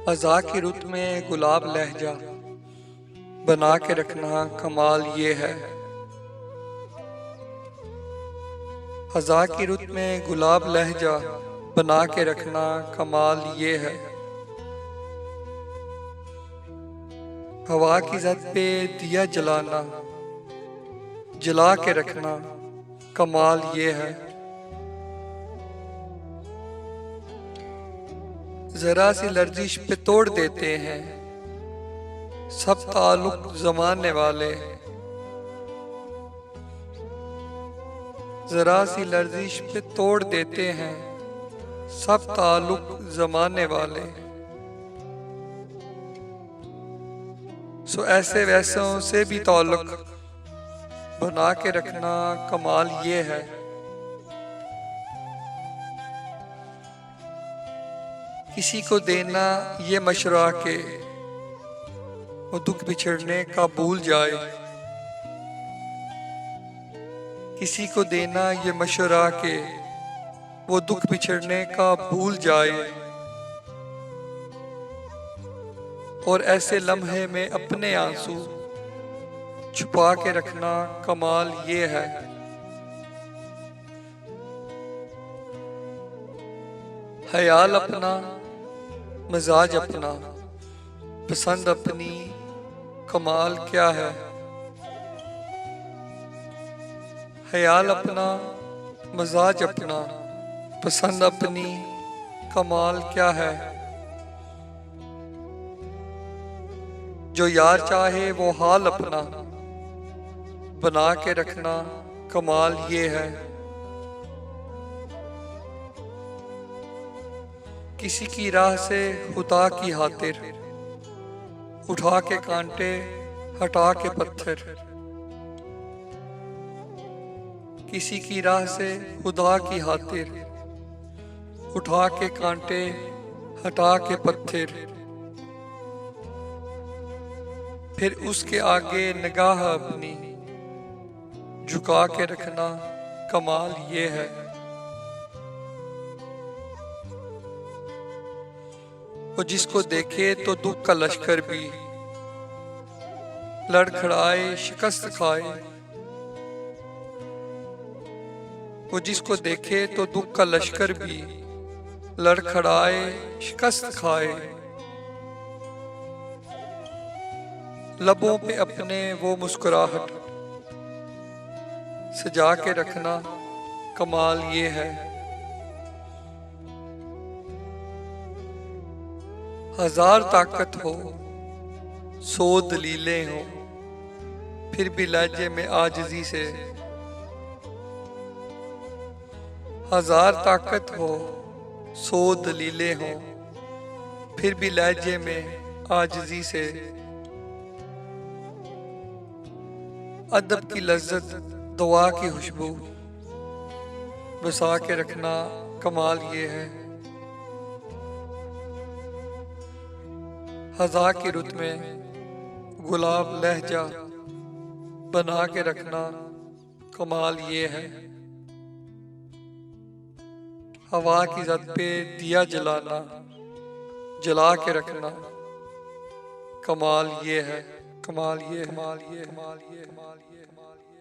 ख़ज़ा की रुत में गुलाब लहजा बना के रखना कमाल ये है। ख़ज़ा की रुत में गुलाब लहजा बना के रखना कमाल ये है। हवा की ज़द पे दिया जलाना जला के रखना कमाल ये है। जरा सी लर्जिश पे तोड़ देते हैं सब ताल्लुक ज़माने वाले। जरा सी लर्जिश पे तोड़ देते हैं सब ताल्लुक ज़माने वाले। सो ऐसे वैसों से भी ताल्लुक बना के रखना कमाल ये है। किसी को देना ये मशवरा के वो दुख बिछड़ने का भूल जाए। किसी को देना ये मशवरा के वो दुख बिछड़ने का भूल जाए। और ऐसे लम्हे में अपने आंसू छुपा के रखना कमाल ये है। ख्याल अपना मिजाज अपना पसंद अपनी कमाल क्या है। ख्याल अपना मिजाज अपना पसंद अपनी कमाल क्या है। जो यार चाहे वो हाल अपना बना के रखना कमाल ये है। किसी की राह से खुदा की खातिर उठा के कांटे हटा के पत्थर। किसी की राह से खुदा की खातिर उठा के कांटे हटा के पत्थर। फिर उसके आगे निगाह अपनी झुका के रखना कमाल ये है। वो जिसको देखे तो दुख का लश्कर भी लड़खड़ाए शिकस्त खाए। वो जिसको देखे तो दुख का लश्कर भी लड़खड़ाए शिकस्त खाए। लबों पे अपने वो मुस्कुराहट सजा के रखना कमाल ये है। हजार ताकत हो सौ दलीलें हो फिर भी लहजे में आजिज़ी से। हजार ताकत हो सौ दलीलें हो फिर भी लहजे में आजिज़ी से। अदब की लज्जत दुआ की खुशबू बसा के रखना कमाल ये है। ख़ज़ा की रुत में गुलाब लहजा बना के रखना कमाल ये है। हवा की ज़द पे दिया जलाना जला के रखना कमाल ये है। कमाल ये कमाल ये कमाल ये कमाल ये कमाल ये।